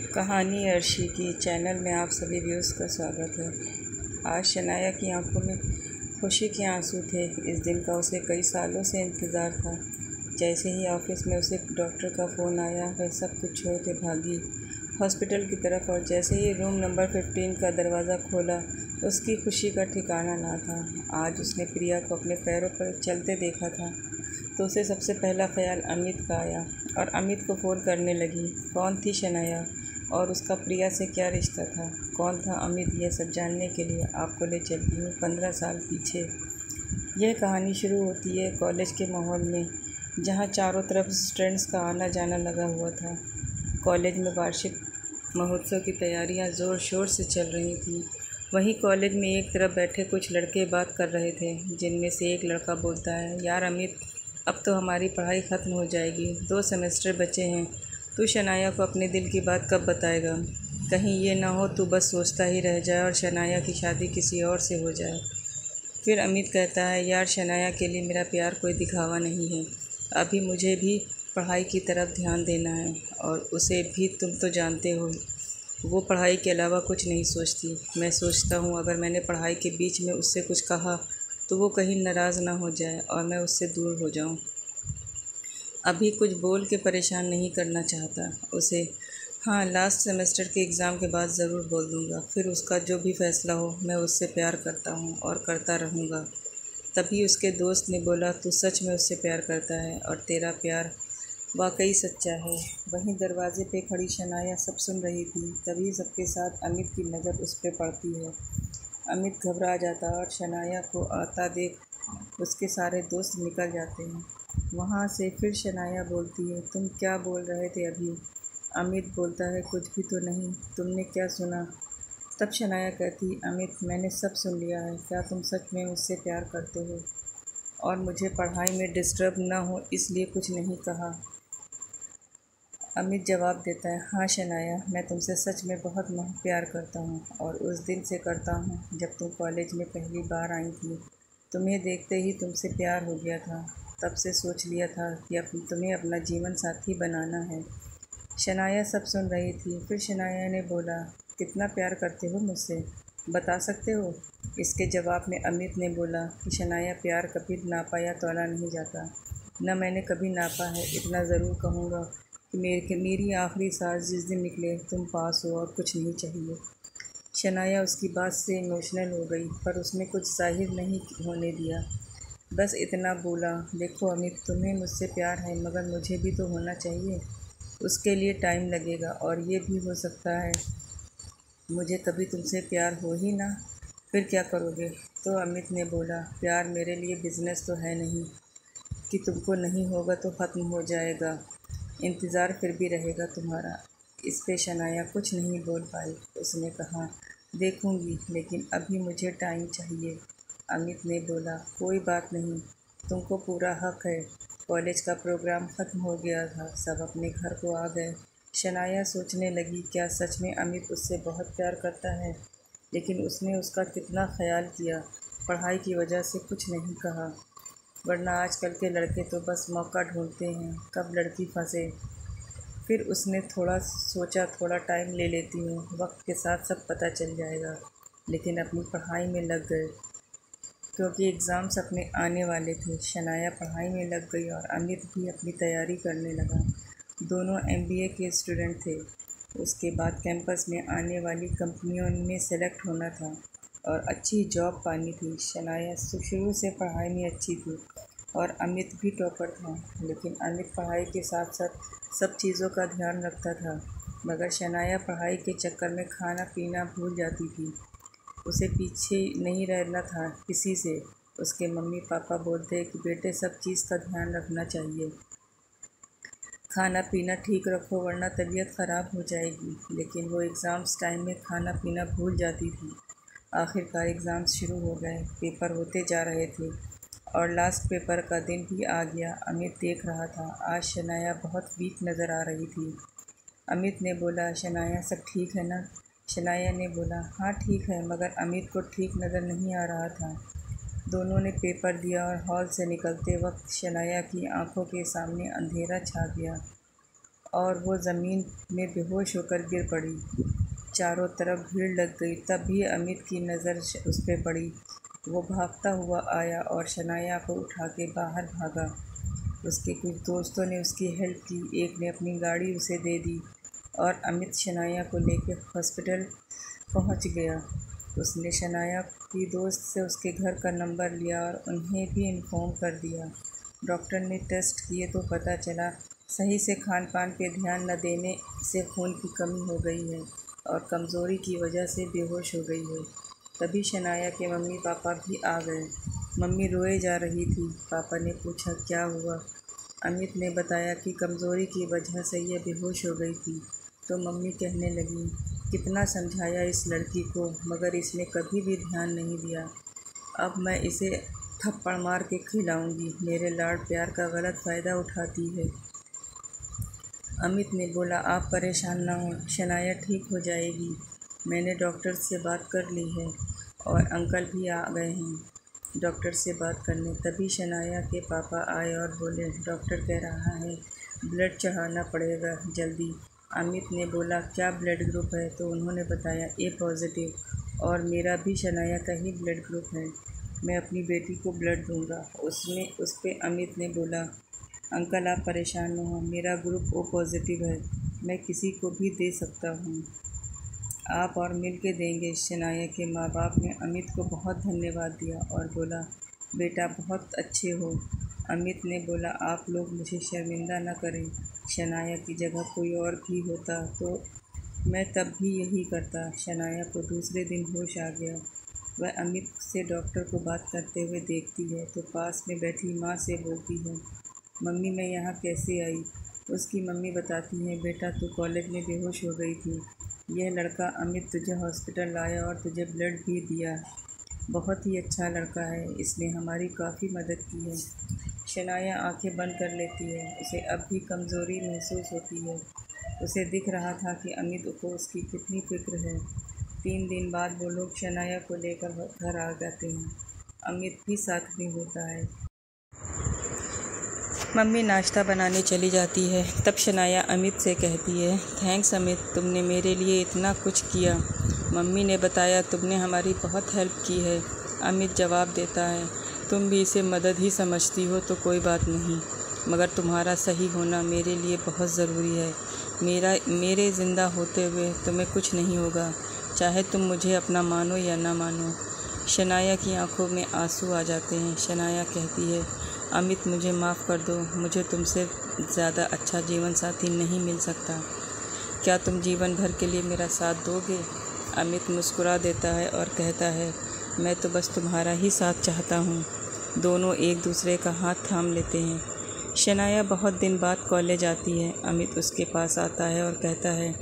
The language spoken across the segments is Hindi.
कहानी अर्शी की चैनल में आप सभी व्यूअर्स का स्वागत है। आज शनाया की आंखों में खुशी के आंसू थे। इस दिन का उसे कई सालों से इंतज़ार था। जैसे ही ऑफिस में उसे डॉक्टर का फ़ोन आया, वह सब कुछ छोड़ के भागी हॉस्पिटल की तरफ, और जैसे ही रूम नंबर 15 का दरवाज़ा खोला, उसकी खुशी का ठिकाना ना था। आज उसने प्रिया को अपने पैरों पर चलते देखा था तो उसे सबसे पहला ख्याल अमित का आया और अमित को फ़ोन करने लगी। कौन थी शनाया और उसका प्रिया से क्या रिश्ता था? कौन था अमित? यह सब जानने के लिए आपको ले चलती हूँ 15 साल पीछे। यह कहानी शुरू होती है कॉलेज के माहौल में, जहाँ चारों तरफ स्टूडेंट्स का आना जाना लगा हुआ था। कॉलेज में वार्षिक महोत्सव की तैयारियां ज़ोर शोर से चल रही थी। वहीं कॉलेज में एक तरफ बैठे कुछ लड़के बात कर रहे थे, जिनमें से एक लड़का बोलता है, यार अमित, अब तो हमारी पढ़ाई ख़त्म हो जाएगी, 2 सेमेस्टर बचे हैं। तू शनाया को अपने दिल की बात कब बताएगा? कहीं ये ना हो तू बस सोचता ही रह जाए और शनाया की शादी किसी और से हो जाए। फिर अमित कहता है, यार शनाया के लिए मेरा प्यार कोई दिखावा नहीं है। अभी मुझे भी पढ़ाई की तरफ ध्यान देना है, और उसे भी तुम तो जानते हो, वो पढ़ाई के अलावा कुछ नहीं सोचती। मैं सोचता हूँ अगर मैंने पढ़ाई के बीच में उससे कुछ कहा तो वो कहीं नाराज़ ना हो जाए और मैं उससे दूर हो जाऊँ। अभी कुछ बोल के परेशान नहीं करना चाहता उसे। हाँ, लास्ट सेमेस्टर के एग्ज़ाम के बाद ज़रूर बोल दूँगा। फिर उसका जो भी फ़ैसला हो, मैं उससे प्यार करता हूँ और करता रहूँगा। तभी उसके दोस्त ने बोला, तू सच में उससे प्यार करता है और तेरा प्यार वाकई सच्चा है। वहीं दरवाजे पे खड़ी शनाया सब सुन रही थी। तभी सबके साथ अमित की नज़र उस पर पड़ती है। अमित घबरा जाता और शनाया को आता देख उसके सारे दोस्त निकल जाते हैं। वहाँ से फिर शनाया बोलती है, तुम क्या बोल रहे थे अभी? अमित बोलता है, कुछ भी तो नहीं, तुमने क्या सुना? तब शनाया कहती, अमित, मैंने सब सुन लिया है। क्या तुम सच में मुझसे प्यार करते हो और मुझे पढ़ाई में डिस्टर्ब ना हो इसलिए कुछ नहीं कहा? अमित जवाब देता है, हाँ शनाया, मैं तुमसे सच में बहुत प्यार करता हूँ, और उस दिन से करता हूँ जब तुम कॉलेज में पहली बार आई थी। तुम्हें देखते ही तुमसे प्यार हो गया था। तब से सोच लिया था कि तुम्हें अपना जीवन साथी बनाना है। शनाया सब सुन रही थी। फिर शनाया ने बोला, कितना प्यार करते हो मुझसे, बता सकते हो? इसके जवाब में अमित ने बोला कि शनाया, प्यार कभी नापा या तौला नहीं जाता। न मैंने कभी नापा है। इतना ज़रूर कहूँगा कि मेरी आखिरी सांस जिस दिन निकले तुम पास हो, और कुछ नहीं चाहिए। शनाया उसकी बात से इमोशनल हो गई, पर उसने कुछ जाहिर नहीं होने दिया। बस इतना बोला, देखो अमित, तुम्हें मुझसे प्यार है, मगर मुझे भी तो होना चाहिए। उसके लिए टाइम लगेगा, और ये भी हो सकता है मुझे कभी तुमसे प्यार हो ही ना। फिर क्या करोगे? तो अमित ने बोला, प्यार मेरे लिए बिजनेस तो है नहीं कि तुमको नहीं होगा तो ख़त्म हो जाएगा। इंतज़ार फिर भी रहेगा तुम्हारा। इस पे शनाया कुछ नहीं बोल पाई। उसने कहा, देखूंगी, लेकिन अभी मुझे टाइम चाहिए। अमित ने बोला, कोई बात नहीं, तुमको पूरा हक है। कॉलेज का प्रोग्राम ख़त्म हो गया था, सब अपने घर को आ गए। शनाया सोचने लगी, क्या सच में अमित उससे बहुत प्यार करता है? लेकिन उसने उसका कितना ख्याल किया। पढ़ाई की वजह से कुछ नहीं कहा, वरना आजकल के लड़के तो बस मौका ढूंढते हैं कब लड़की फंसे। फिर उसने थोड़ा सोचा, थोड़ा टाइम ले लेती हूँ, वक्त के साथ सब पता चल जाएगा। लेकिन अपनी पढ़ाई में लग गए, क्योंकि एग्ज़ाम्स अपने आने वाले थे। शनाया पढ़ाई में लग गई और अमित भी अपनी तैयारी करने लगा। दोनों एमबीए के स्टूडेंट थे। उसके बाद कैंपस में आने वाली कंपनियों में सेलेक्ट होना था और अच्छी जॉब पानी थी। शनाया शुरू से पढ़ाई में अच्छी थी और अमित भी टॉपर था, लेकिन अमित पढ़ाई के साथ साथ सब चीज़ों का ध्यान रखता था। मगर शनाया पढ़ाई के चक्कर में खाना पीना भूल जाती थी। उसे पीछे नहीं रहना था किसी से। उसके मम्मी पापा बोलते कि बेटे, सब चीज़ का ध्यान रखना चाहिए, खाना पीना ठीक रखो वरना तबीयत ख़राब हो जाएगी। लेकिन वो एग्ज़ाम्स टाइम में खाना पीना भूल जाती थी। आखिरकार एग्ज़ाम्स शुरू हो गए, पेपर होते जा रहे थे और लास्ट पेपर का दिन भी आ गया। अमित देख रहा था, आज शनाया बहुत वीक नज़र आ रही थी। अमित ने बोला, शनाया सब ठीक है ना? शनाया ने बोला, हाँ ठीक है, मगर अमित को ठीक नज़र नहीं आ रहा था। दोनों ने पेपर दिया और हॉल से निकलते वक्त शनाया की आंखों के सामने अंधेरा छा गया और वो ज़मीन में बेहोश होकर गिर पड़ी। चारों तरफ भीड़ लग गई। तब भी अमित की नज़र उस पर पड़ी। वो भागता हुआ आया और शनाया को उठा के बाहर भागा। उसके कुछ दोस्तों ने उसकी हेल्प की। एक ने अपनी गाड़ी उसे दे दी और अमित शनाया को लेकर हॉस्पिटल पहुंच गया। उसने शनाया की दोस्त से उसके घर का नंबर लिया और उन्हें भी इन्फॉर्म कर दिया। डॉक्टर ने टेस्ट किए तो पता चला सही से खान पान पे ध्यान न देने से खून की कमी हो गई है और कमज़ोरी की वजह से बेहोश हो गई है। तभी शनाया के मम्मी पापा भी आ गए। मम्मी रोए जा रही थी। पापा ने पूछा क्या हुआ। अमित ने बताया कि कमज़ोरी की वजह से यह बेहोश हो गई थी। तो मम्मी कहने लगी कितना समझाया इस लड़की को, मगर इसने कभी भी ध्यान नहीं दिया। अब मैं इसे थप्पड़ मार के खिलाऊंगी। मेरे लाड प्यार का गलत फ़ायदा उठाती है। अमित ने बोला आप परेशान ना हो, शनाया ठीक हो जाएगी। मैंने डॉक्टर से बात कर ली है और अंकल भी आ गए हैं डॉक्टर से बात करने। तभी शनाया के पापा आए और बोले डॉक्टर कह रहा है ब्लड चढ़ाना पड़ेगा जल्दी। अमित ने बोला क्या ब्लड ग्रुप है, तो उन्होंने बताया ए पॉजिटिव और मेरा भी शनाया का ही ब्लड ग्रुप है। मैं अपनी बेटी को ब्लड दूंगा। उस पे अमित ने बोला अंकल आप परेशान न हो, मेरा ग्रुप ओ पॉजिटिव है, मैं किसी को भी दे सकता हूँ, आप और मिल के देंगे। शनाया के माँ बाप ने अमित को बहुत धन्यवाद दिया और बोला बेटा बहुत अच्छे हो। अमित ने बोला आप लोग मुझे शर्मिंदा न करें, शनाया की जगह कोई और भी होता तो मैं तब भी यही करता। शनाया को दूसरे दिन होश आ गया। वह अमित से डॉक्टर को बात करते हुए देखती है तो पास में बैठी माँ से बोलती है मम्मी मैं यहाँ कैसे आई। उसकी मम्मी बताती है बेटा तू कॉलेज में बेहोश हो गई थी। यह लड़का अमित तुझे हॉस्पिटल लाया और तुझे ब्लड भी दिया। बहुत ही अच्छा लड़का है, इसने हमारी काफ़ी मदद की है। शनाया आंखें बंद कर लेती है। उसे अब भी कमज़ोरी महसूस होती है। उसे दिख रहा था कि अमित को उसकी कितनी फिक्र है। 3 दिन बाद वो लोग शनाया को लेकर घर आ जाते हैं। अमित भी साथ में होता है। मम्मी नाश्ता बनाने चली जाती है। तब शनाया अमित से कहती है थैंक्स अमित, तुमने मेरे लिए इतना कुछ किया। मम्मी ने बताया तुमने हमारी बहुत हेल्प की है। अमित जवाब देता है तुम भी इसे मदद ही समझती हो तो कोई बात नहीं, मगर तुम्हारा सही होना मेरे लिए बहुत ज़रूरी है। मेरे ज़िंदा होते हुए तुम्हें कुछ नहीं होगा, चाहे तुम मुझे अपना मानो या ना मानो। शनाया की आंखों में आंसू आ जाते हैं। शनाया कहती है अमित मुझे माफ़ कर दो, मुझे तुमसे ज़्यादा अच्छा जीवन साथी नहीं मिल सकता। क्या तुम जीवन भर के लिए मेरा साथ दोगे। अमित मुस्कुरा देता है और कहता है मैं तो बस तुम्हारा ही साथ चाहता हूँ। दोनों एक दूसरे का हाथ थाम लेते हैं। शनाया बहुत दिन बाद कॉलेज आती है। अमित उसके पास आता है और कहता है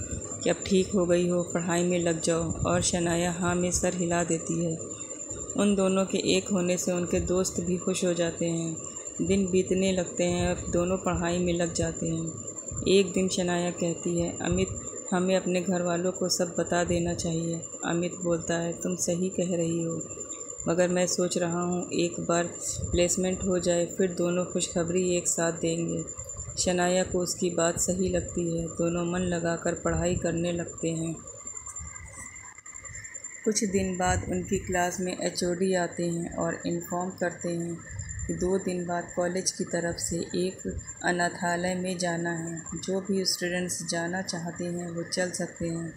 कि अब ठीक हो गई हो, पढ़ाई में लग जाओ, और शनाया हाँ में सर हिला देती है। उन दोनों के एक होने से उनके दोस्त भी खुश हो जाते हैं। दिन बीतने लगते हैं और दोनों पढ़ाई में लग जाते हैं। एक दिन शनाया कहती है अमित हमें अपने घर वालों को सब बता देना चाहिए। अमित बोलता है तुम सही कह रही हो, मगर मैं सोच रहा हूँ एक बार प्लेसमेंट हो जाए फिर दोनों खुशखबरी एक साथ देंगे। शनाया को उसकी बात सही लगती है। दोनों मन लगाकर पढ़ाई करने लगते हैं। कुछ दिन बाद उनकी क्लास में एचओडी आते हैं और इन्फॉर्म करते हैं कि 2 दिन बाद कॉलेज की तरफ से एक अनाथालय में जाना है। जो भी स्टूडेंट्स जाना चाहते हैं वो चल सकते हैं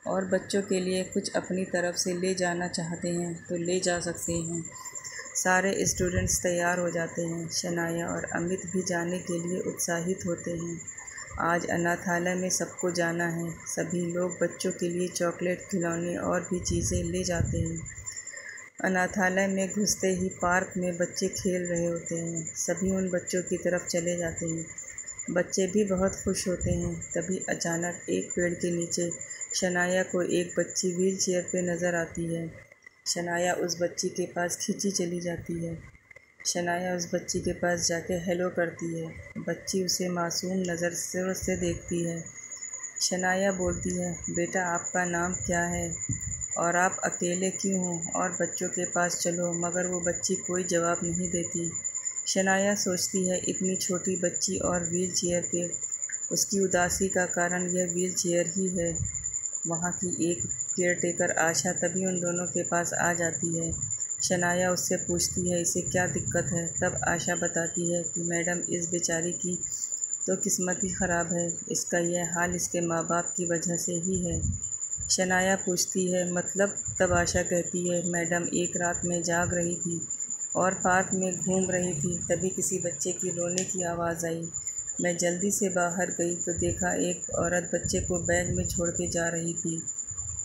और बच्चों के लिए कुछ अपनी तरफ से ले जाना चाहते हैं तो ले जा सकते हैं। सारे स्टूडेंट्स तैयार हो जाते हैं। शनाया और अमित भी जाने के लिए उत्साहित होते हैं। आज अनाथालय में सबको जाना है। सभी लोग बच्चों के लिए चॉकलेट, खिलौने और भी चीज़ें ले जाते हैं। अनाथालय में घुसते ही पार्क में बच्चे खेल रहे होते हैं। सभी उन बच्चों की तरफ चले जाते हैं। बच्चे भी बहुत खुश होते हैं। तभी अचानक एक पेड़ के नीचे शनाया को एक बच्ची व्हील चेयर पर नज़र आती है। शनाया उस बच्ची के पास खींची चली जाती है। शनाया उस बच्ची के पास जाके हेलो करती है। बच्ची उसे मासूम नज़र से देखती है। शनाया बोलती है बेटा आपका नाम क्या है और आप अकेले क्यों हो और बच्चों के पास चलो, मगर वो बच्ची कोई जवाब नहीं देती। शनाया सोचती है इतनी छोटी बच्ची और व्हील चेयर पे उसकी उदासी का कारण यह व्हील चेयर ही है। वहाँ की एक केयरटेकर आशा तभी उन दोनों के पास आ जाती है। शनाया उससे पूछती है इसे क्या दिक्कत है। तब आशा बताती है कि मैडम, इस बेचारी की तो किस्मत ही ख़राब है, इसका यह हाल इसके माँ बाप की वजह से ही है। शनाया पूछती है मतलब? तब आशा कहती है मैडम, एक रात में जाग रही थी और पार्क में घूम रही थी, तभी किसी बच्चे की रोने की आवाज़ आई। मैं जल्दी से बाहर गई तो देखा एक औरत बच्चे को बैग में छोड़ के जा रही थी।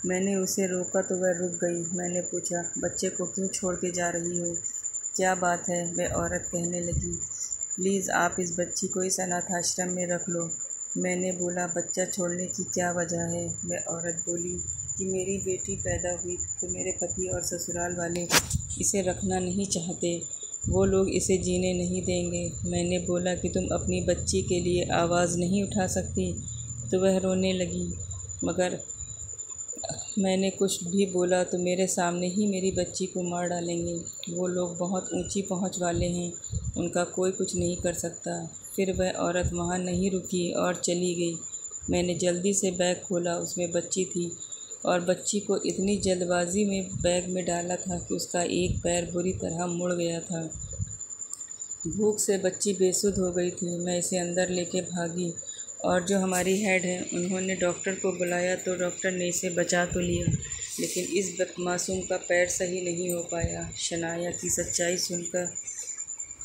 मैंने उसे रोका तो वह रुक गई। मैंने पूछा बच्चे को क्यों छोड़ के जा रही हो, क्या बात है? वह औरत कहने लगी प्लीज़ आप इस बच्ची को इस अनाथ आश्रम में रख लो। मैंने बोला बच्चा छोड़ने की क्या वजह है? वह औरत बोली कि मेरी बेटी पैदा हुई तो मेरे पति और ससुराल वाले इसे रखना नहीं चाहते, वो लोग इसे जीने नहीं देंगे। मैंने बोला कि तुम अपनी बच्ची के लिए आवाज़ नहीं उठा सकती, तो वह रोने लगी। मगर मैंने कुछ भी बोला तो मेरे सामने ही मेरी बच्ची को मार डालेंगे। वो लोग बहुत ऊंची पहुंच वाले हैं, उनका कोई कुछ नहीं कर सकता। फिर वह औरत वहां नहीं रुकी और चली गई। मैंने जल्दी से बैग खोला, उसमें बच्ची थी और बच्ची को इतनी जल्दबाजी में बैग में डाला था कि उसका एक पैर बुरी तरह मुड़ गया था। भूख से बच्ची बेसुध हो गई थी। मैं इसे अंदर लेके भागी और जो हमारी हेड है उन्होंने डॉक्टर को बुलाया तो डॉक्टर ने इसे बचा तो लिया, लेकिन इस मासूम का पैर सही नहीं हो पाया। शनाया की सच्चाई सुनकर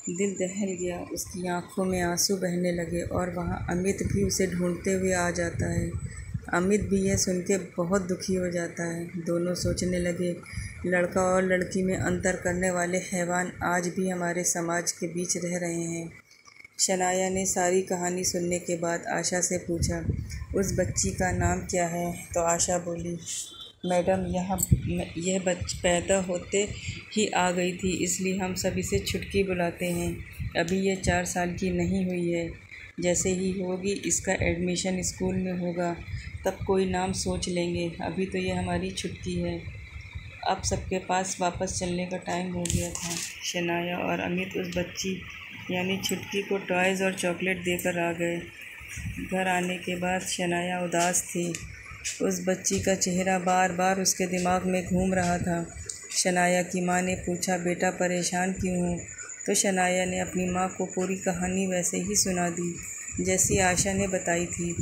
दिल दहल गया। उसकी आंखों में आंसू बहने लगे और वहाँ अमित भी उसे ढूंढते हुए आ जाता है। अमित भी यह सुन के बहुत दुखी हो जाता है। दोनों सोचने लगे लड़का और लड़की में अंतर करने वाले हैवान आज भी हमारे समाज के बीच रह रहे हैं। शनाया ने सारी कहानी सुनने के बाद आशा से पूछा उस बच्ची का नाम क्या है? तो आशा बोली मैडम, यह बच्ची पैदा होते ही आ गई थी, इसलिए हम सब इसे छुटकी बुलाते हैं। अभी यह 4 साल की नहीं हुई है। जैसे ही होगी इसका एडमिशन स्कूल में होगा तब कोई नाम सोच लेंगे। अभी तो यह हमारी छुटकी है। अब सबके पास वापस चलने का टाइम हो गया था। शनाया और अमित उस बच्ची यानी छुटकी को टॉयज़ और चॉकलेट देकर आ गए। घर आने के बाद शनाया उदास थी। उस बच्ची का चेहरा बार बार उसके दिमाग में घूम रहा था। शनाया की माँ ने पूछा बेटा परेशान क्यों हो? तो शनाया ने अपनी माँ को पूरी कहानी वैसे ही सुना दी जैसी आशा ने बताई थी।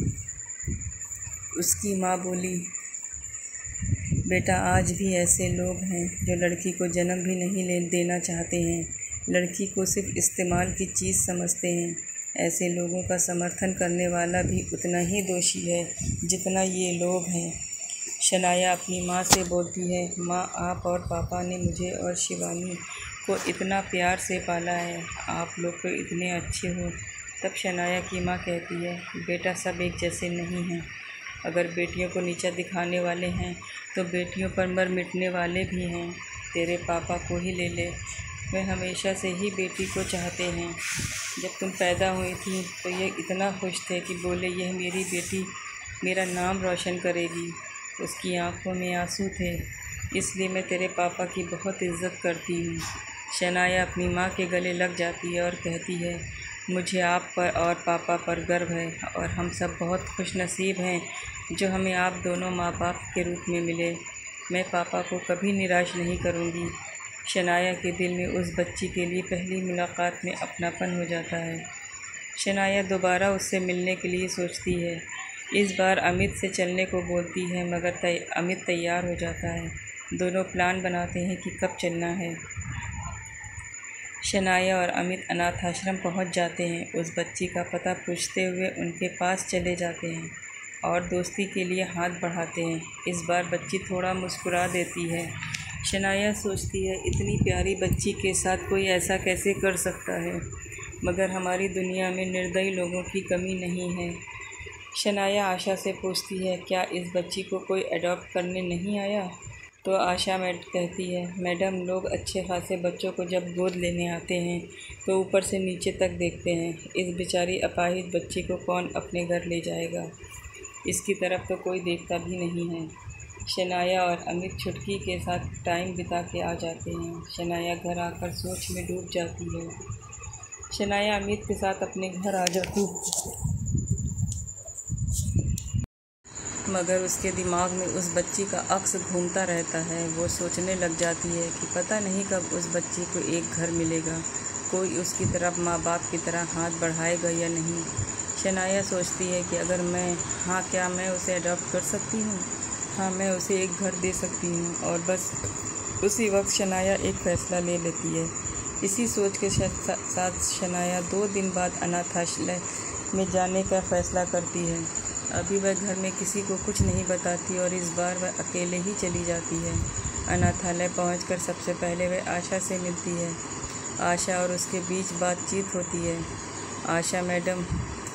उसकी माँ बोली बेटा, आज भी ऐसे लोग हैं जो लड़की को जन्म भी नहीं देना चाहते हैं, लड़की को सिर्फ इस्तेमाल की चीज़ समझते हैं। ऐसे लोगों का समर्थन करने वाला भी उतना ही दोषी है जितना ये लोग हैं। शनाया अपनी माँ से बोलती है माँ, आप और पापा ने मुझे और शिवानी को इतना प्यार से पाला है, आप लोग तो इतने अच्छे हो। तब शनाया की माँ कहती है बेटा, सब एक जैसे नहीं हैं। अगर बेटियों को नीचा दिखाने वाले हैं तो बेटियों पर मर मिटने वाले भी हैं। तेरे पापा को ही ले ले, वे हमेशा से ही बेटी को चाहते हैं। जब तुम पैदा हुई थी तो ये इतना खुश थे कि बोले यह मेरी बेटी मेरा नाम रोशन करेगी। उसकी आंखों में आंसू थे, इसलिए मैं तेरे पापा की बहुत इज़्ज़त करती हूँ। शनाया अपनी माँ के गले लग जाती है और कहती है मुझे आप पर और पापा पर गर्व है और हम सब बहुत खुशनसीब हैं जो हमें आप दोनों माँ बाप के रूप में मिले। मैं पापा को कभी निराश नहीं करूँगी। शनाया के दिल में उस बच्ची के लिए पहली मुलाकात में अपनापन हो जाता है। शनाया दोबारा उससे मिलने के लिए सोचती है। इस बार अमित से चलने को बोलती है मगर अमित तैयार हो जाता है। दोनों प्लान बनाते हैं कि कब चलना है। शनाया और अमित अनाथ आश्रम पहुँच जाते हैं। उस बच्ची का पता पूछते हुए उनके पास चले जाते हैं और दोस्ती के लिए हाथ बढ़ाते हैं। इस बार बच्ची थोड़ा मुस्कुरा देती है। शनाया सोचती है इतनी प्यारी बच्ची के साथ कोई ऐसा कैसे कर सकता है, मगर हमारी दुनिया में निर्दयी लोगों की कमी नहीं है। शनाया आशा से पूछती है क्या इस बच्ची को कोई अडॉप्ट करने नहीं आया? तो आशा कहती है मैडम, लोग अच्छे खासे बच्चों को जब गोद लेने आते हैं तो ऊपर से नीचे तक देखते हैं। इस बेचारी अपाहिज बच्ची को कौन अपने घर ले जाएगा? इसकी तरफ तो कोई देखता भी नहीं है। शनाया और अमित छुटकी के साथ टाइम बिता के आ जाते हैं। शनाया घर आकर सोच में डूब जाती है। शनाया अमित के साथ अपने घर आ जाती है। मगर उसके दिमाग में उस बच्ची का अक्स घूमता रहता है। वो सोचने लग जाती है कि पता नहीं कब उस बच्ची को एक घर मिलेगा, कोई उसकी तरफ माँ बाप की तरह हाथ बढ़ाएगा या नहीं। शनाया सोचती है कि अगर क्या मैं उसे अडॉप्ट कर सकती हूँ? हाँ, मैं उसे एक घर दे सकती हूँ। और बस उसी वक्त शनाया एक फ़ैसला ले लेती है। इसी सोच के साथ शनाया 2 दिन बाद अनाथालय में जाने का फ़ैसला करती है। अभी वह घर में किसी को कुछ नहीं बताती और इस बार वह अकेले ही चली जाती है। अनाथालय पहुंचकर सबसे पहले वह आशा से मिलती है। आशा और उसके बीच बातचीत होती है। आशा मैडम,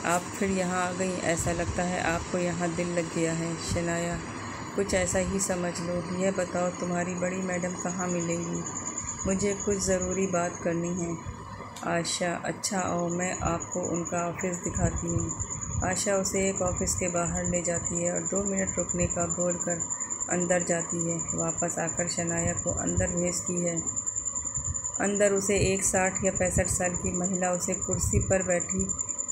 आप फिर यहाँ आ गई। ऐसा लगता है आपको यहाँ दिल लग गया है। शनाया, कुछ ऐसा ही समझ लो। यह बताओ तुम्हारी बड़ी मैडम कहाँ मिलेंगी? मुझे कुछ ज़रूरी बात करनी है। आशा, अच्छा आओ, मैं आपको उनका ऑफ़िस दिखाती हूँ। आशा उसे एक ऑफ़िस के बाहर ले जाती है और 2 मिनट रुकने का बोलकर अंदर जाती है। वापस आकर शनाया को अंदर भेजती है। अंदर उसे एक 60 या 65 साल की महिला उसे कुर्सी पर बैठी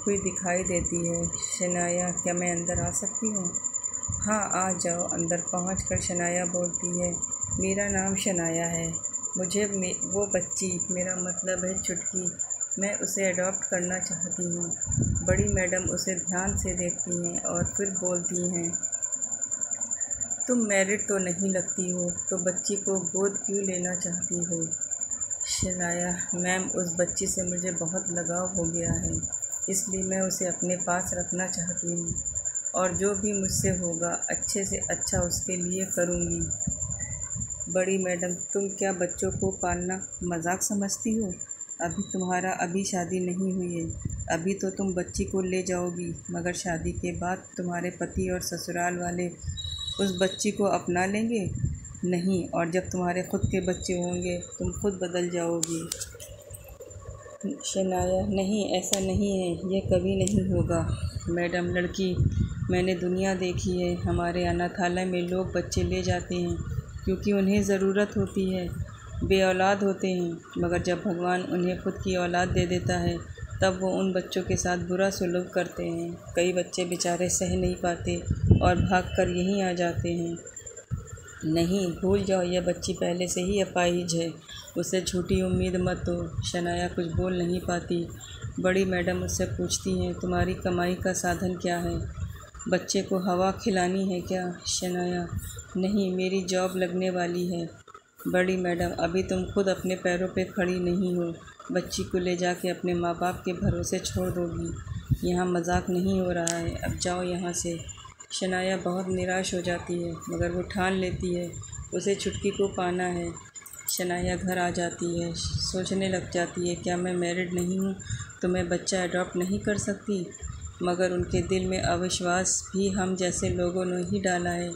हुई दिखाई देती है। शनाया, क्या मैं अंदर आ सकती हूँ? हाँ, आ जाओ। अंदर पहुँचकर शनाया बोलती है, मेरा नाम शनाया है। मुझे वो बच्ची, मेरा मतलब है चुटकी, मैं उसे अडॉप्ट करना चाहती हूँ। बड़ी मैडम उसे ध्यान से देखती हैं और फिर बोलती हैं, तुम मैरिड तो नहीं लगती हो, तो बच्ची को गोद क्यों लेना चाहती हो? शनाया, मैम, उस बच्ची से मुझे बहुत लगाव हो गया है, इसलिए मैं उसे अपने पास रखना चाहती हूँ और जो भी मुझसे होगा अच्छे से अच्छा उसके लिए करूँगी। बड़ी मैडम, तुम क्या बच्चों को पालना मजाक समझती हो? अभी शादी नहीं हुई है। अभी तो तुम बच्ची को ले जाओगी, मगर शादी के बाद तुम्हारे पति और ससुराल वाले उस बच्ची को अपना लेंगे। नहीं, और जब तुम्हारे खुद के बच्चे होंगे तुम खुद बदल जाओगी। शनाया, नहीं, ऐसा नहीं है, यह कभी नहीं होगा। मैडम, लड़की, मैंने दुनिया देखी है। हमारे अनाथालय में लोग बच्चे ले जाते हैं क्योंकि उन्हें ज़रूरत होती है, बेऔलाद होते हैं, मगर जब भगवान उन्हें खुद की औलाद दे देता है तब वो उन बच्चों के साथ बुरा सलूक करते हैं। कई बच्चे बेचारे सह नहीं पाते और भागकर यहीं आ जाते हैं। नहीं, भूल जाओ, यह बच्ची पहले से ही अपाहिज है, उसे झूठी उम्मीद मत दो। शनाया कुछ बोल नहीं पाती। बड़ी मैडम उससे पूछती हैं, तुम्हारी कमाई का साधन क्या है? बच्चे को हवा खिलानी है क्या? शनाया, नहीं, मेरी जॉब लगने वाली है। बड़ी मैडम, अभी तुम खुद अपने पैरों पे खड़ी नहीं हो, बच्ची को ले जाके अपने माँ बाप के भरोसे छोड़ दोगी। यहाँ मजाक नहीं हो रहा है, अब जाओ यहाँ से। शनाया बहुत निराश हो जाती है, मगर वो ठान लेती है उसे छुटकी को पाना है। शनाया घर आ जाती है, सोचने लग जाती है, क्या मैं मैरिड नहीं हूँ तो मैं बच्चा अडॉप्ट नहीं कर सकती? मगर उनके दिल में अविश्वास भी हम जैसे लोगों ने ही डाला है,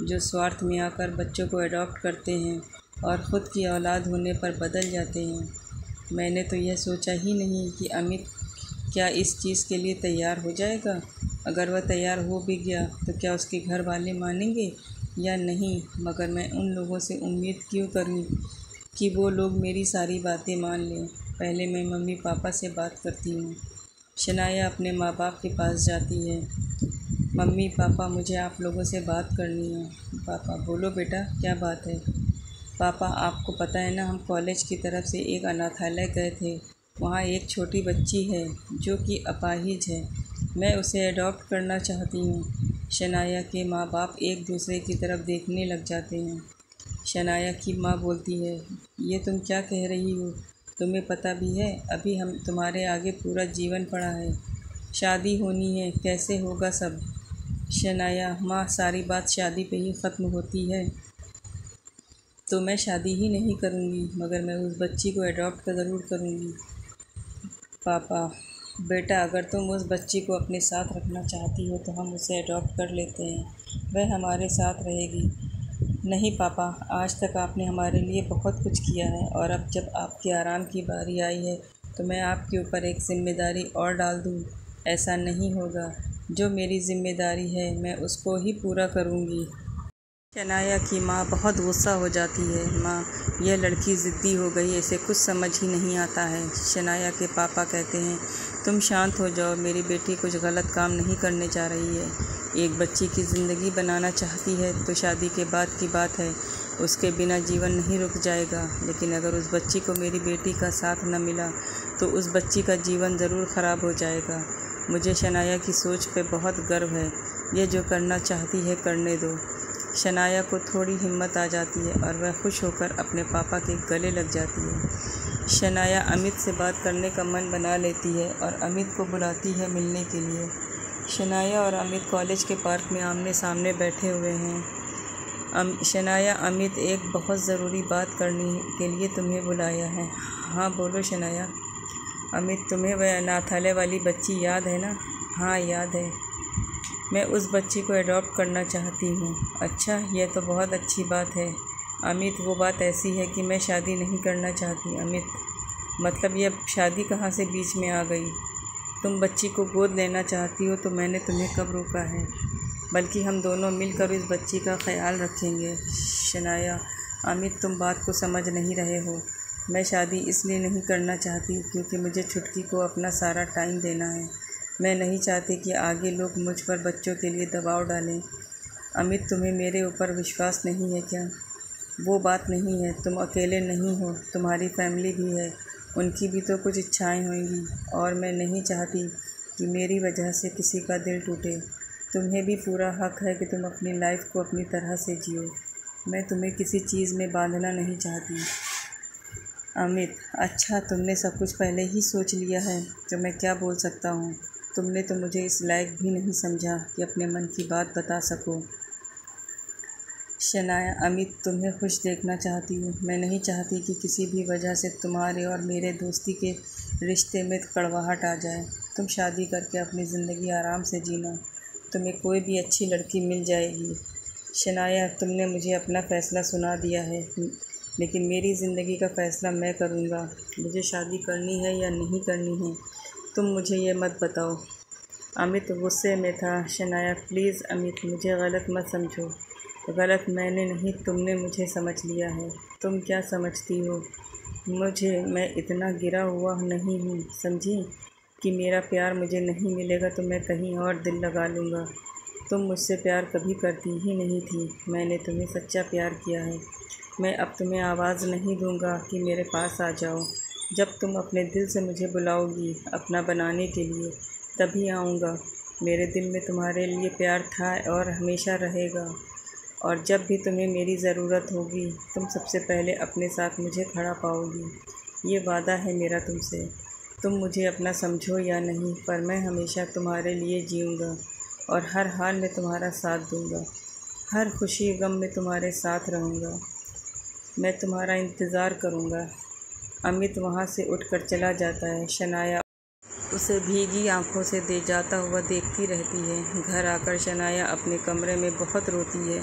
जो स्वार्थ में आकर बच्चों को अडॉप्ट करते हैं और ख़ुद की औलाद होने पर बदल जाते हैं। मैंने तो यह सोचा ही नहीं कि अमित क्या इस चीज़ के लिए तैयार हो जाएगा। अगर वह तैयार हो भी गया तो क्या उसके घर वाले मानेंगे या नहीं? मगर मैं उन लोगों से उम्मीद क्यों करूं कि वो लोग मेरी सारी बातें मान लें। पहले मैं मम्मी पापा से बात करती हूँ। शनाया अपने माँ बाप के पास जाती है। मम्मी पापा, मुझे आप लोगों से बात करनी है। पापा, बोलो बेटा, क्या बात है? पापा, आपको पता है ना, हम कॉलेज की तरफ से एक अनाथालय गए थे। वहाँ एक छोटी बच्ची है जो कि अपाहिज है। मैं उसे अडॉप्ट करना चाहती हूँ। शनाया के माँ बाप एक दूसरे की तरफ देखने लग जाते हैं। शनाया की माँ बोलती है, ये तुम क्या कह रही हो? तुम्हें पता भी है अभी हम तुम्हारे आगे पूरा जीवन पड़ा है, शादी होनी है, कैसे होगा सब? शनाया, माँ, सारी बात शादी पे ही ख़त्म होती है, तो मैं शादी ही नहीं करूँगी, मगर मैं उस बच्ची को अडॉप्ट ज़रूर करूँगी। पापा, बेटा, अगर तुम उस बच्ची को अपने साथ रखना चाहती हो तो हम उसे अडॉप्ट कर लेते हैं, वह हमारे साथ रहेगी। नहीं पापा, आज तक आपने हमारे लिए बहुत कुछ किया है और अब जब आपके आराम की बारी आई है तो मैं आपके ऊपर एक ज़िम्मेदारी और डाल दूँ? ऐसा नहीं होगा। जो मेरी ज़िम्मेदारी है मैं उसको ही पूरा करूँगी। शनाया की माँ बहुत गुस्सा हो जाती है। माँ, यह लड़की ज़िद्दी हो गई है, इसे कुछ समझ ही नहीं आता है। शनाया के पापा कहते हैं, तुम शांत हो जाओ, मेरी बेटी कुछ गलत काम नहीं करने जा रही है। एक बच्ची की ज़िंदगी बनाना चाहती है तो शादी के बाद की बात है, उसके बिना जीवन नहीं रुक जाएगा। लेकिन अगर उस बच्ची को मेरी बेटी का साथ न मिला तो उस बच्ची का जीवन ज़रूर ख़राब हो जाएगा। मुझे शनाया की सोच पे बहुत गर्व है। यह जो करना चाहती है करने दो। शनाया को थोड़ी हिम्मत आ जाती है और वह खुश होकर अपने पापा के गले लग जाती है। शनाया अमित से बात करने का मन बना लेती है और अमित को बुलाती है मिलने के लिए। शनाया और अमित कॉलेज के पार्क में आमने सामने बैठे हुए हैं। शनाया, अमित एक बहुत ज़रूरी बात करने के लिए तुम्हें बुलाया है। हाँ बोलो शनाया। अमित, तुम्हें वह अनाथालय वाली बच्ची याद है ना? हाँ याद है। मैं उस बच्ची को अडॉप्ट करना चाहती हूँ। अच्छा, यह तो बहुत अच्छी बात है। अमित, वो बात ऐसी है कि मैं शादी नहीं करना चाहती। अमित, मतलब यह शादी कहाँ से बीच में आ गई? तुम बच्ची को गोद लेना चाहती हो तो मैंने तुम्हें कब रोका है? बल्कि हम दोनों मिलकर इस बच्ची का ख्याल रखेंगे। शनाया, अमित, तुम बात को समझ नहीं रहे हो। मैं शादी इसलिए नहीं करना चाहती क्योंकि मुझे छुटकी को अपना सारा टाइम देना है। मैं नहीं चाहती कि आगे लोग मुझ पर बच्चों के लिए दबाव डालें। अमित, तुम्हें मेरे ऊपर विश्वास नहीं है क्या? वो बात नहीं है, तुम अकेले नहीं हो, तुम्हारी फैमिली भी है, उनकी भी तो कुछ इच्छाएं होंगी और मैं नहीं चाहती कि मेरी वजह से किसी का दिल टूटे। तुम्हें भी पूरा हक है कि तुम अपनी लाइफ को अपनी तरह से जियो। मैं तुम्हें किसी चीज़ में बांधना नहीं चाहती। अमित, अच्छा, तुमने सब कुछ पहले ही सोच लिया है तो मैं क्या बोल सकता हूँ। तुमने तो मुझे इस लायक भी नहीं समझा कि अपने मन की बात बता सको। शनाया, अमित, तुम्हें खुश देखना चाहती हूँ। मैं नहीं चाहती कि किसी भी वजह से तुम्हारे और मेरे दोस्ती के रिश्ते में कड़वाहट आ जाए। तुम शादी करके अपनी ज़िंदगी आराम से जीना, तुम्हें कोई भी अच्छी लड़की मिल जाएगी। शनाया, तुमने मुझे अपना फ़ैसला सुना दिया है, लेकिन मेरी ज़िंदगी का फ़ैसला मैं करूँगा। मुझे शादी करनी है या नहीं करनी है, तुम मुझे ये मत बताओ। अमित गुस्से में था। शनाया, प्लीज़ अमित, मुझे गलत मत समझो। गलत मैंने नहीं, तुमने मुझे समझ लिया है। तुम क्या समझती हो मुझे? मैं इतना गिरा हुआ नहीं हूँ, समझी, कि मेरा प्यार मुझे नहीं मिलेगा तो मैं कहीं और दिल लगा लूँगा। तुम मुझसे प्यार कभी करती ही नहीं थी। मैंने तुम्हें सच्चा प्यार किया है। मैं अब तुम्हें आवाज़ नहीं दूँगा कि मेरे पास आ जाओ। जब तुम अपने दिल से मुझे बुलाओगी अपना बनाने के लिए, तभी आऊँगा। मेरे दिल में तुम्हारे लिए प्यार था और हमेशा रहेगा। और जब भी तुम्हें मेरी ज़रूरत होगी, तुम सबसे पहले अपने साथ मुझे खड़ा पाओगी। ये वादा है मेरा तुमसे। तुम मुझे अपना समझो या नहीं, पर मैं हमेशा तुम्हारे लिए जीऊँगा और हर हाल में तुम्हारा साथ दूँगा। हर खुशी गम में तुम्हारे साथ रहूँगा। मैं तुम्हारा इंतज़ार करूँगा। अमित वहाँ से उठकर चला जाता है। शनाया उसे भीगी आंखों से दे जाता हुआ देखती रहती है। घर आकर शनाया अपने कमरे में बहुत रोती है।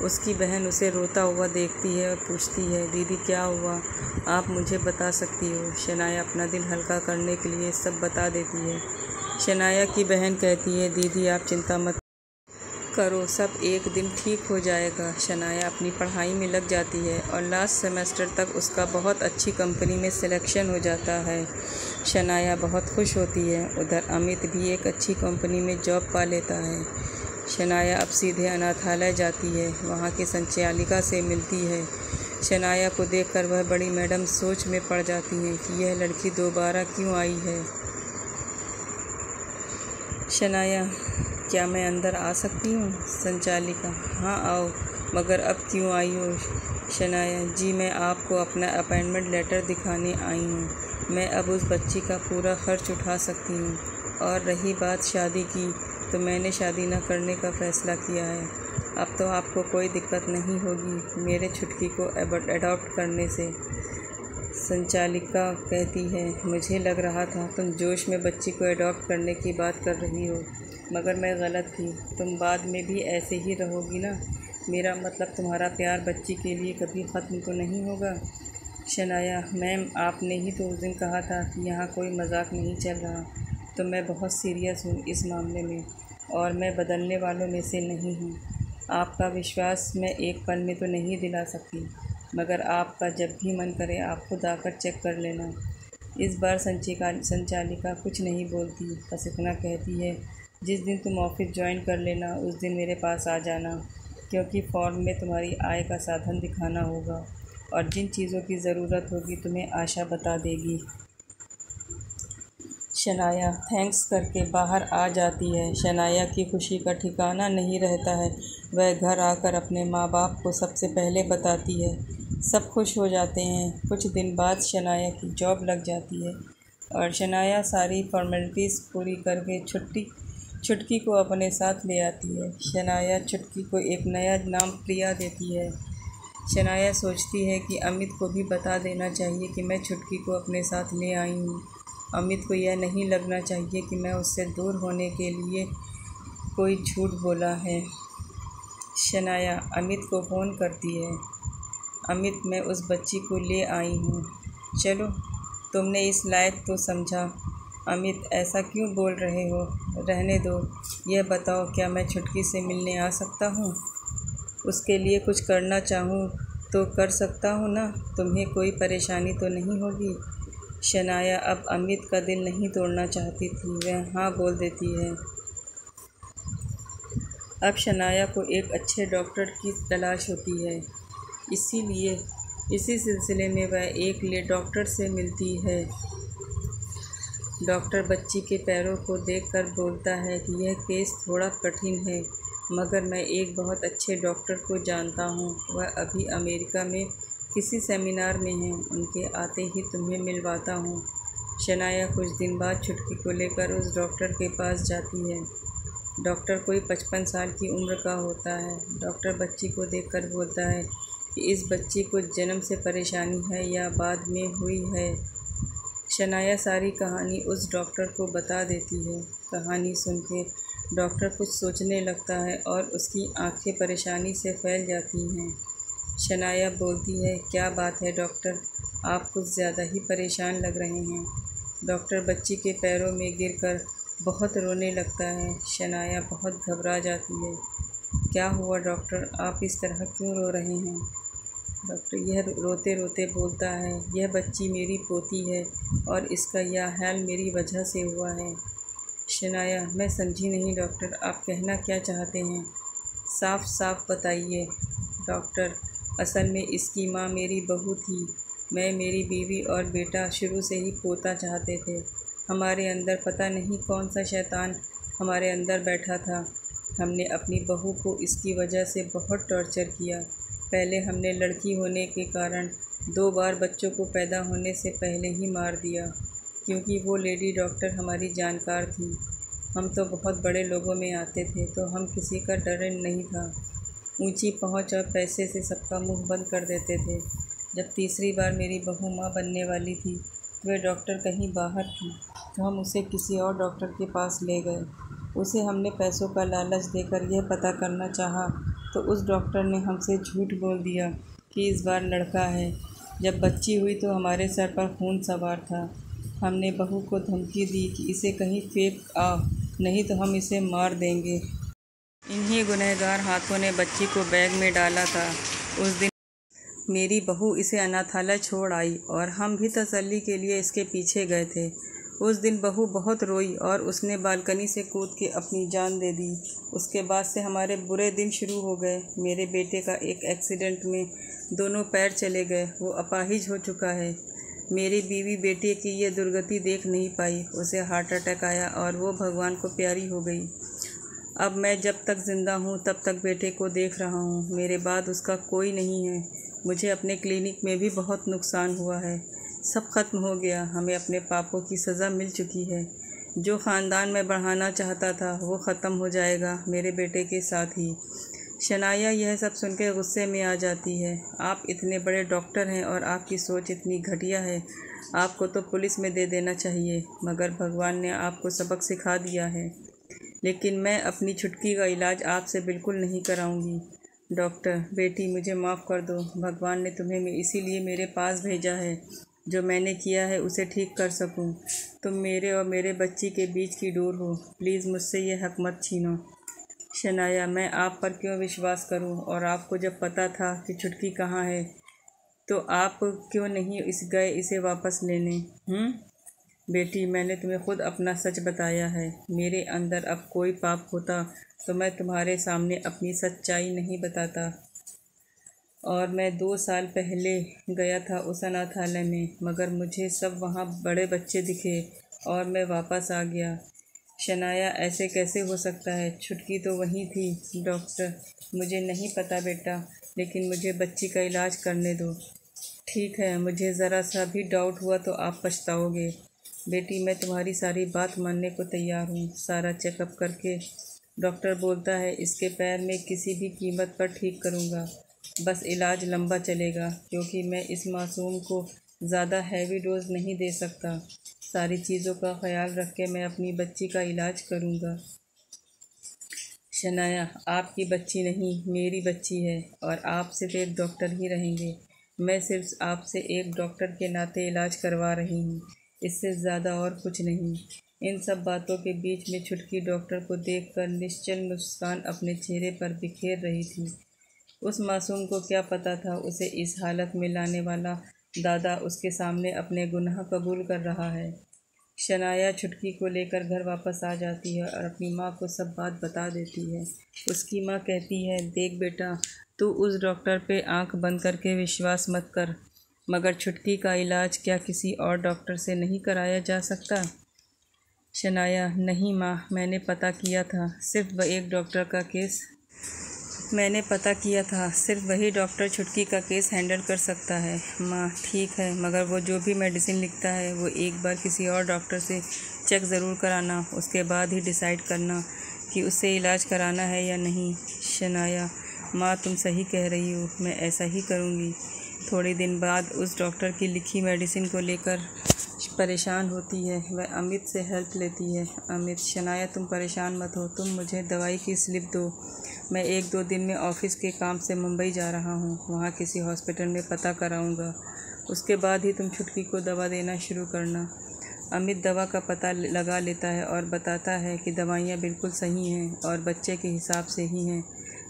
उसकी बहन उसे रोता हुआ देखती है और पूछती है, दीदी क्या हुआ? आप मुझे बता सकती हो? शनाया अपना दिल हल्का करने के लिए सब बता देती है। शनाया की बहन कहती है, दीदी आप चिंता मत करो, सब एक दिन ठीक हो जाएगा। शनाया अपनी पढ़ाई में लग जाती है और लास्ट सेमेस्टर तक उसका बहुत अच्छी कंपनी में सिलेक्शन हो जाता है। शनाया बहुत खुश होती है। उधर अमित भी एक अच्छी कंपनी में जॉब पा लेता है। शनाया अब सीधे अनाथालय जाती है, वहाँ की संचालिका से मिलती है। शनाया को देखकर वह बड़ी मैडम सोच में पड़ जाती हैं कि यह लड़की दोबारा क्यों आई है। शनाया, क्या मैं अंदर आ सकती हूँ? संचालिका, हाँ आओ, मगर अब क्यों आई हो? शनाया, जी मैं आपको अपना अपॉइंटमेंट लेटर दिखाने आई हूँ। मैं अब उस बच्ची का पूरा खर्च उठा सकती हूँ। और रही बात शादी की, तो मैंने शादी न करने का फ़ैसला किया है। अब तो आपको कोई दिक्कत नहीं होगी मेरे छुटकी को अडॉप्ट करने से। संचालिका कहती है, मुझे लग रहा था तुम जोश में बच्ची को अडॉप्ट करने की बात कर रही हो, मगर मैं गलत थी। तुम बाद में भी ऐसे ही रहोगी ना? मेरा मतलब तुम्हारा प्यार बच्ची के लिए कभी ख़त्म तो नहीं होगा। शनाया, मैम आपने ही तो उस दिन कहा था कि यहाँ कोई मजाक नहीं चल रहा, तो मैं बहुत सीरियस हूँ इस मामले में और मैं बदलने वालों में से नहीं हूँ। आपका विश्वास मैं एक पल में तो नहीं दिला सकती, मगर आपका जब भी मन करे आप खुद आकर चेक कर लेना। इस बार संचालिका कुछ नहीं बोलती, बस इतना कहती है, जिस दिन तुम ऑफिस ज्वाइन कर लेना उस दिन मेरे पास आ जाना, क्योंकि फॉर्म में तुम्हारी आय का साधन दिखाना होगा और जिन चीज़ों की ज़रूरत होगी तुम्हें आशा बता देगी। शनाया थैंक्स करके बाहर आ जाती है। शनाया की खुशी का ठिकाना नहीं रहता है। वह घर आकर अपने माँ बाप को सबसे पहले बताती है। सब खुश हो जाते हैं। कुछ दिन बाद शनाया की जॉब लग जाती है और शनाया सारी फॉर्मेलिटीज़ पूरी करके छुटकी को अपने साथ ले आती है। शनाया छुटकी को एक नया नाम प्रिया देती है। शनाया सोचती है कि अमित को भी बता देना चाहिए कि मैं छुटकी को अपने साथ ले आई हूँ। अमित को यह नहीं लगना चाहिए कि मैं उससे दूर होने के लिए कोई झूठ बोला है। शनाया अमित को फ़ोन करती है। अमित, मैं उस बच्ची को ले आई हूँ, चलो, तुमने इस लायक तो समझा। अमित, ऐसा क्यों बोल रहे हो? रहने दो। यह बताओ, क्या मैं छुटकी से मिलने आ सकता हूँ? उसके लिए कुछ करना चाहूँ तो कर सकता हूँ ना? तुम्हें कोई परेशानी तो नहीं होगी? शनाया अब अमित का दिल नहीं तोड़ना चाहती थी। वह हाँ बोल देती है। अब शनाया को एक अच्छे डॉक्टर की तलाश होती है, इसी सिलसिले में वह एक ले डॉक्टर से मिलती है। डॉक्टर बच्ची के पैरों को देखकर बोलता है कि यह केस थोड़ा कठिन है, मगर मैं एक बहुत अच्छे डॉक्टर को जानता हूँ। वह अभी अमेरिका में किसी सेमिनार में हैं। उनके आते ही तुम्हें मिलवाता हूँ। शनाया कुछ दिन बाद छुटकी को लेकर उस डॉक्टर के पास जाती है। डॉक्टर कोई 55 साल की उम्र का होता है। डॉक्टर बच्ची को देखकर बोलता है कि इस बच्ची को जन्म से परेशानी है या बाद में हुई है। शनाया सारी कहानी उस डॉक्टर को बता देती है। कहानी सुन के डॉक्टर कुछ सोचने लगता है और उसकी आंखें परेशानी से फैल जाती हैं। शनाया बोलती है, क्या बात है डॉक्टर, आप कुछ ज़्यादा ही परेशान लग रहे हैं। डॉक्टर बच्ची के पैरों में गिरकर बहुत रोने लगता है। शनाया बहुत घबरा जाती है। क्या हुआ डॉक्टर, आप इस तरह क्यों रो रहे हैं? डॉक्टर यह रोते रोते बोलता है, यह बच्ची मेरी पोती है और इसका यह हाल मेरी वजह से हुआ है। शनाया, मैं समझी नहीं डॉक्टर, आप कहना क्या चाहते हैं? साफ साफ बताइए। डॉक्टर, असल में इसकी माँ मेरी बहू थी। मैं, मेरी बीवी और बेटा शुरू से ही पोता चाहते थे। हमारे अंदर पता नहीं कौन सा शैतान हमारे अंदर बैठा था। हमने अपनी बहू को इसकी वजह से बहुत टॉर्चर किया। पहले हमने लड़की होने के कारण 2 बार बच्चों को पैदा होने से पहले ही मार दिया, क्योंकि वो लेडी डॉक्टर हमारी जानकार थी। हम तो बहुत बड़े लोगों में आते थे, तो हम किसी का डर नहीं था। ऊंची पहुंच और पैसे से सबका मुंह बंद कर देते थे। जब तीसरी बार मेरी बहू माँ बनने वाली थी, तो वह डॉक्टर कहीं बाहर थी, तो हम उसे किसी और डॉक्टर के पास ले गए। उसे हमने पैसों का लालच देकर यह पता करना चाहा, तो उस डॉक्टर ने हमसे झूठ बोल दिया कि इस बार लड़का है। जब बच्ची हुई तो हमारे सर पर खून सवार था। हमने बहू को धमकी दी कि इसे कहीं फेंक आ, नहीं तो हम इसे मार देंगे। इन्हीं गुनहगार हाथों ने बच्ची को बैग में डाला था। उस दिन मेरी बहू इसे अनाथालय छोड़ आई और हम भी तसल्ली के लिए इसके पीछे गए थे। उस दिन बहू बहुत रोई और उसने बालकनी से कूद के अपनी जान दे दी। उसके बाद से हमारे बुरे दिन शुरू हो गए। मेरे बेटे का एक एक्सीडेंट में दोनों पैर चले गए, वो अपाहिज हो चुका है। मेरी बीवी बेटे की ये दुर्गति देख नहीं पाई, उसे हार्ट अटैक आया और वो भगवान को प्यारी हो गई। अब मैं जब तक ज़िंदा हूँ तब तक बेटे को देख रहा हूँ, मेरे बाद उसका कोई नहीं है। मुझे अपने क्लिनिक में भी बहुत नुकसान हुआ है। सब खत्म हो गया, हमें अपने पापों की सज़ा मिल चुकी है। जो ख़ानदान में बढ़ाना चाहता था वो ख़त्म हो जाएगा मेरे बेटे के साथ ही। शनाया यह सब सुन के गुस्से में आ जाती है। आप इतने बड़े डॉक्टर हैं और आपकी सोच इतनी घटिया है। आपको तो पुलिस में दे देना चाहिए, मगर भगवान ने आपको सबक सिखा दिया है। लेकिन मैं अपनी छुटकी का इलाज आपसे बिल्कुल नहीं कराऊंगी। डॉक्टर बेटी, मुझे माफ़ कर दो। भगवान ने तुम्हें इसीलिए मेरे पास भेजा है, जो मैंने किया है उसे ठीक कर सकूं। तुम मेरे और मेरे बच्ची के बीच की डोर हो। प्लीज़ मुझसे ये हक मत छीनो। शनाया, मैं आप पर क्यों विश्वास करूं? और आपको जब पता था कि छुटकी कहाँ है तो आप क्यों नहीं गए इसे वापस लेने? बेटी, मैंने तुम्हें खुद अपना सच बताया है। मेरे अंदर अब कोई पाप होता तो मैं तुम्हारे सामने अपनी सच्चाई नहीं बताता। और मैं 2 साल पहले गया था उस अनाथालय में, मगर मुझे सब वहाँ बड़े बच्चे दिखे और मैं वापस आ गया। शनाया, ऐसे कैसे हो सकता है? छुटकी तो वहीं थी। डॉक्टर, मुझे नहीं पता बेटा, लेकिन मुझे बच्ची का इलाज करने दो। ठीक है, मुझे ज़रा सा भी डाउट हुआ तो आप पछताओगे। बेटी, मैं तुम्हारी सारी बात मानने को तैयार हूँ। सारा चेकअप करके डॉक्टर बोलता है इसके पैर में किसी भी कीमत पर ठीक करूँगा। बस इलाज लंबा चलेगा, क्योंकि मैं इस मासूम को ज़्यादा हैवी डोज नहीं दे सकता। सारी चीज़ों का ख्याल रख के मैं अपनी बच्ची का इलाज करूँगा। शनाया, आपकी बच्ची नहीं, मेरी बच्ची है, और आप सिर्फ एक डॉक्टर ही रहेंगे। मैं सिर्फ आपसे एक डॉक्टर के नाते इलाज करवा रही हूँ, इससे ज़्यादा और कुछ नहीं। इन सब बातों के बीच में छुटकी डॉक्टर को देखकर निश्चल मुस्कान अपने चेहरे पर बिखेर रही थी। उस मासूम को क्या पता था उसे इस हालत में लाने वाला दादा उसके सामने अपने गुनाह कबूल कर रहा है। शनाया छुटकी को लेकर घर वापस आ जाती है और अपनी माँ को सब बात बता देती है। उसकी माँ कहती है, देख बेटा, तू उस डॉक्टर पे आंख बंद करके विश्वास मत कर, मगर छुटकी का इलाज क्या किसी और डॉक्टर से नहीं कराया जा सकता? शनाया, नहीं माँ, मैंने पता किया था, सिर्फ वही डॉक्टर छुटकी का केस हैंडल कर सकता है। माँ, ठीक है, मगर वो जो भी मेडिसिन लिखता है वो एक बार किसी और डॉक्टर से चेक ज़रूर कराना, उसके बाद ही डिसाइड करना कि उससे इलाज कराना है या नहीं। शनाया, माँ, तुम सही कह रही हो, मैं ऐसा ही करूँगी। थोड़े दिन बाद उस डॉक्टर की लिखी मेडिसिन को लेकर परेशान होती है। वह अमित से हेल्प लेती है। अमित, शनाया तुम परेशान मत हो, तुम मुझे दवाई की स्लिप दो। मैं 1-2 दिन में ऑफिस के काम से मुंबई जा रहा हूँ, वहाँ किसी हॉस्पिटल में पता कराऊँगा, उसके बाद ही तुम छुटकी को दवा देना शुरू करना। अमित दवा का पता लगा लेता है और बताता है कि दवाइयाँ बिल्कुल सही हैं और बच्चे के हिसाब से ही हैं।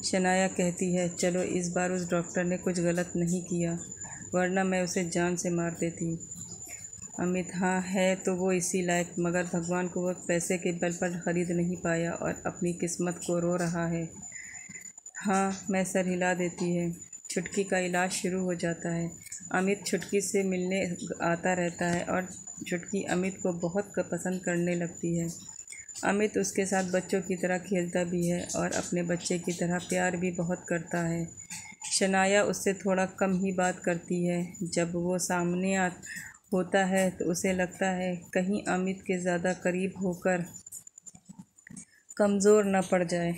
शनाया कहती है, चलो इस बार उस डॉक्टर ने कुछ गलत नहीं किया, वरना मैं उसे जान से मार देती। अमित, हाँ है तो वो इसी लायक, मगर भगवान को वो पैसे के बल पर ख़रीद नहीं पाया और अपनी किस्मत को रो रहा है। हाँ, मैं सर हिला देती है। छुटकी का इलाज शुरू हो जाता है। अमित छुटकी से मिलने आता रहता है और छुटकी अमित को बहुत पसंद करने लगती है। अमित उसके साथ बच्चों की तरह खेलता भी है और अपने बच्चे की तरह प्यार भी बहुत करता है। शनाया उससे थोड़ा कम ही बात करती है। जब वो सामने होता है तो उसे लगता है कहीं अमित के ज़्यादा करीब होकर कमज़ोर न पड़ जाए।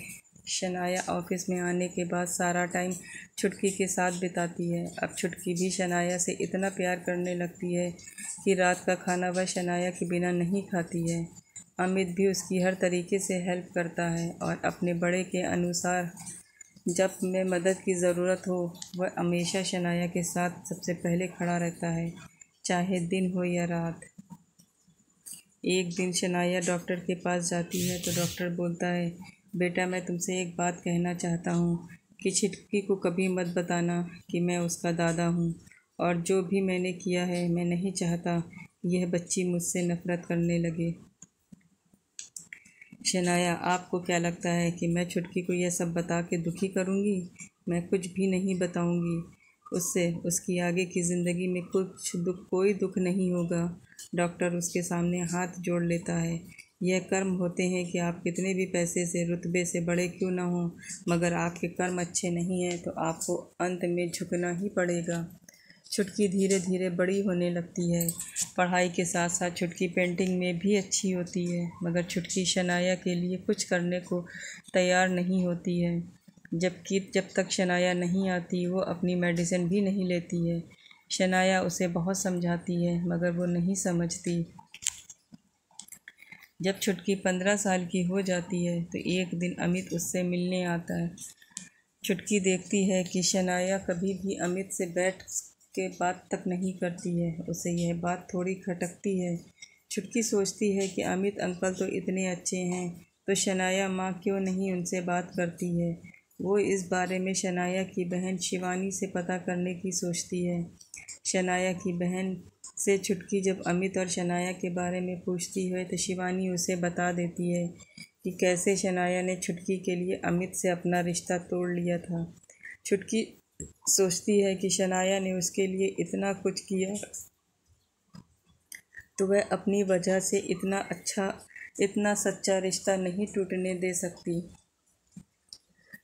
शनाया ऑफिस में आने के बाद सारा टाइम छुटकी के साथ बिताती है। अब छुटकी भी शनाया से इतना प्यार करने लगती है कि रात का खाना वह शनाया के बिना नहीं खाती है। अमित भी उसकी हर तरीके से हेल्प करता है और अपने बड़े के अनुसार जब में मदद की ज़रूरत हो वह हमेशा शनाया के साथ सबसे पहले खड़ा रहता है, चाहे दिन हो या रात। एक दिन शनाया डॉक्टर के पास जाती है तो डॉक्टर बोलता है, बेटा, मैं तुमसे एक बात कहना चाहता हूँ कि छुटकी को कभी मत बताना कि मैं उसका दादा हूँ, और जो भी मैंने किया है मैं नहीं चाहता यह बच्ची मुझसे नफ़रत करने लगे। शनाया, आपको क्या लगता है कि मैं छुटकी को यह सब बता के दुखी करूँगी? मैं कुछ भी नहीं बताऊँगी उससे, उसकी आगे की ज़िंदगी में कोई दुख नहीं होगा। डॉक्टर उसके सामने हाथ जोड़ लेता है। यह कर्म होते हैं कि आप कितने भी पैसे से रुतबे से बड़े क्यों ना हों, मगर आपके कर्म अच्छे नहीं हैं तो आपको अंत में झुकना ही पड़ेगा। छुटकी धीरे धीरे बड़ी होने लगती है। पढ़ाई के साथ साथ छुटकी पेंटिंग में भी अच्छी होती है, मगर छुटकी शनाया के लिए कुछ करने को तैयार नहीं होती है। जब तक शनाया नहीं आती वो अपनी मेडिसिन भी नहीं लेती है। शनाया उसे बहुत समझाती है मगर वो नहीं समझती। जब छुटकी 15 साल की हो जाती है तो एक दिन अमित उससे मिलने आता है। छुटकी देखती है कि शनाया कभी भी अमित से बैठ के बात तक नहीं करती है। उसे यह बात थोड़ी खटकती है। छुटकी सोचती है कि अमित अंकल तो इतने अच्छे हैं, तो शनाया माँ क्यों नहीं उनसे बात करती है। वो इस बारे में शनाया की बहन शिवानी से पता करने की सोचती है। शनाया की बहन से छुटकी जब अमित और शनाया के बारे में पूछती है तो शिवानी उसे बता देती है कि कैसे शनाया ने छुटकी के लिए अमित से अपना रिश्ता तोड़ लिया था। छुटकी सोचती है कि शनाया ने उसके लिए इतना कुछ किया तो वह अपनी वजह से इतना सच्चा रिश्ता नहीं टूटने दे सकती।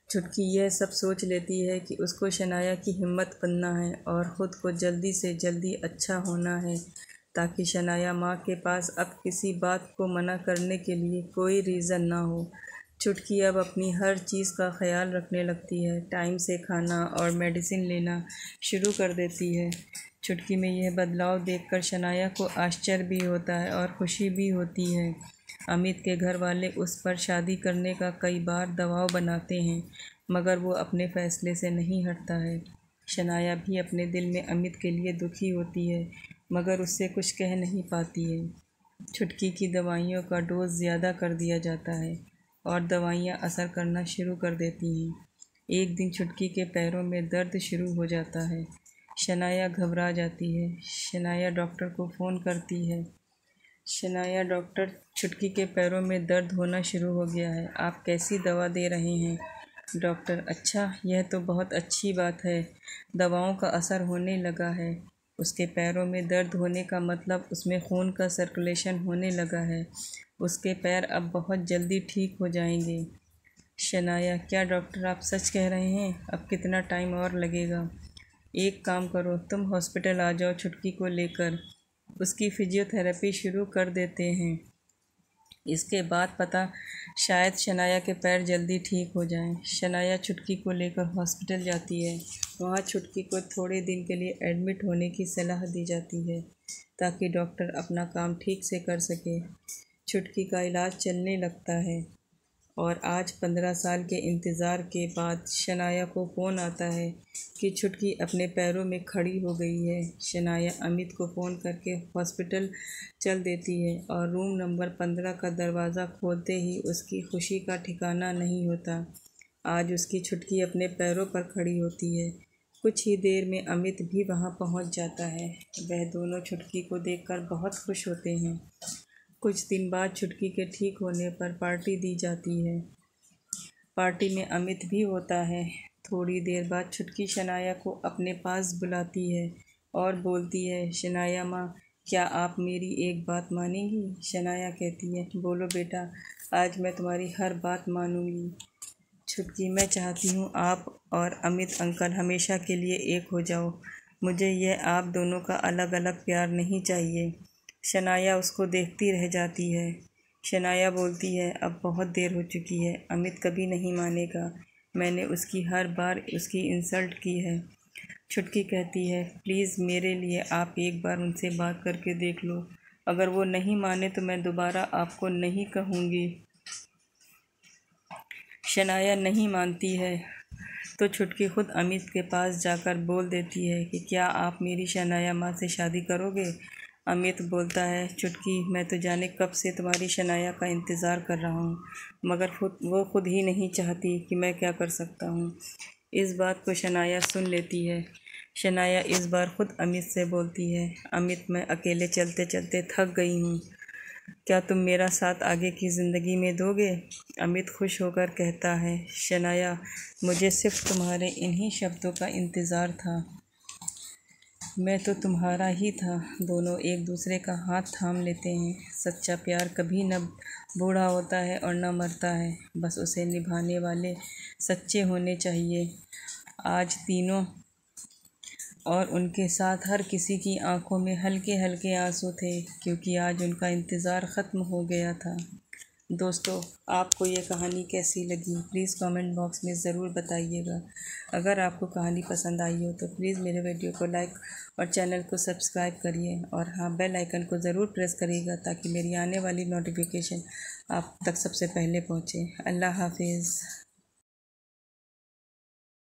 छुटकी यह सब सोच लेती है कि उसको शनाया की हिम्मत बनना है और ख़ुद को जल्दी से जल्दी अच्छा होना है, ताकि शनाया माँ के पास अब किसी बात को मना करने के लिए कोई रीज़न ना हो। छुटकी अब अपनी हर चीज़ का ख्याल रखने लगती है, टाइम से खाना और मेडिसिन लेना शुरू कर देती है। छुटकी में यह बदलाव देखकर शनाया को आश्चर्य भी होता है और खुशी भी होती है। अमित के घर वाले उस पर शादी करने का कई बार दबाव बनाते हैं, मगर वो अपने फ़ैसले से नहीं हटता है। शनाया भी अपने दिल में अमित के लिए दुखी होती है, मगर उससे कुछ कह नहीं पाती है। छुटकी की दवाइयों का डोज ज़्यादा कर दिया जाता है और दवाइयाँ असर करना शुरू कर देती हैं। एक दिन छुटकी के पैरों में दर्द शुरू हो जाता है। शनाया घबरा जाती है। शनाया डॉक्टर को फ़ोन करती है। शनाया डॉक्टर, छुटकी के पैरों में दर्द होना शुरू हो गया है, आप कैसी दवा दे रहे हैं। डॉक्टर, अच्छा, यह तो बहुत अच्छी बात है, दवाओं का असर होने लगा है। उसके पैरों में दर्द होने का मतलब उसमें खून का सर्कुलेशन होने लगा है। उसके पैर अब बहुत जल्दी ठीक हो जाएंगे। शनाया, क्या डॉक्टर आप सच कह रहे हैं? अब कितना टाइम और लगेगा? एक काम करो, तुम हॉस्पिटल आ जाओ, छुटकी को लेकर उसकी फिजियोथेरेपी शुरू कर देते हैं। इसके बाद पता शायद शनाया के पैर जल्दी ठीक हो जाएं। शनाया छुटकी को लेकर हॉस्पिटल जाती है। वहाँ छुटकी को थोड़े दिन के लिए एडमिट होने की सलाह दी जाती है, ताकि डॉक्टर अपना काम ठीक से कर सके। छुटकी का इलाज चलने लगता है और आज 15 साल के इंतज़ार के बाद शनाया को फ़ोन आता है कि छुटकी अपने पैरों में खड़ी हो गई है। शनाया अमित को फ़ोन करके हॉस्पिटल चल देती है और रूम नंबर 15 का दरवाज़ा खोलते ही उसकी खुशी का ठिकाना नहीं होता। आज उसकी छुटकी अपने पैरों पर खड़ी होती है। कुछ ही देर में अमित भी वहाँ पहुँच जाता है। वह दोनों छुटकी को देखकर बहुत खुश होते हैं। कुछ दिन बाद छुटकी के ठीक होने पर पार्टी दी जाती है। पार्टी में अमित भी होता है। थोड़ी देर बाद छुटकी शनाया को अपने पास बुलाती है और बोलती है, शनाया माँ, क्या आप मेरी एक बात मानेंगी? शनाया कहती है, बोलो बेटा, आज मैं तुम्हारी हर बात मानूंगी। छुटकी, मैं चाहती हूँ आप और अमित अंकल हमेशा के लिए एक हो जाओ। मुझे यह आप दोनों का अलग अलग प्यार नहीं चाहिए। शनाया उसको देखती रह जाती है। शनाया बोलती है, अब बहुत देर हो चुकी है, अमित कभी नहीं मानेगा। मैंने उसकी हर बार उसकी इंसल्ट की है। छुटकी कहती है, प्लीज़ मेरे लिए आप एक बार उनसे बात करके देख लो। अगर वो नहीं माने तो मैं दोबारा आपको नहीं कहूँगी। शनाया नहीं मानती है तो छुटकी खुद अमित के पास जाकर बोल देती है कि क्या आप मेरी शनाया माँ से शादी करोगे? अमित बोलता है, छुटकी, मैं तो जाने कब से तुम्हारी शनाया का इंतज़ार कर रहा हूँ, मगर वो खुद ही नहीं चाहती कि मैं क्या कर सकता हूँ। इस बात को शनाया सुन लेती है। शनाया इस बार खुद अमित से बोलती है, अमित, मैं अकेले चलते चलते थक गई हूँ, क्या तुम मेरा साथ आगे की ज़िंदगी में दोगे? अमित खुश होकर कहता है, शनाया, मुझे सिर्फ तुम्हारे इन्हीं शब्दों का इंतज़ार था, मैं तो तुम्हारा ही था। दोनों एक दूसरे का हाथ थाम लेते हैं। सच्चा प्यार कभी न बूढ़ा होता है और न मरता है, बस उसे निभाने वाले सच्चे होने चाहिए। आज तीनों और उनके साथ हर किसी की आंखों में हल्के हल्के आंसू थे, क्योंकि आज उनका इंतज़ार ख़त्म हो गया था। दोस्तों, आपको ये कहानी कैसी लगी प्लीज़ कमेंट बॉक्स में ज़रूर बताइएगा। अगर आपको कहानी पसंद आई हो तो प्लीज़ मेरे वीडियो को लाइक और चैनल को सब्सक्राइब करिए, और हाँ, बेल आइकन को ज़रूर प्रेस करिएगा ताकि मेरी आने वाली नोटिफिकेशन आप तक सबसे पहले पहुँचे। अल्लाह हाफिज़।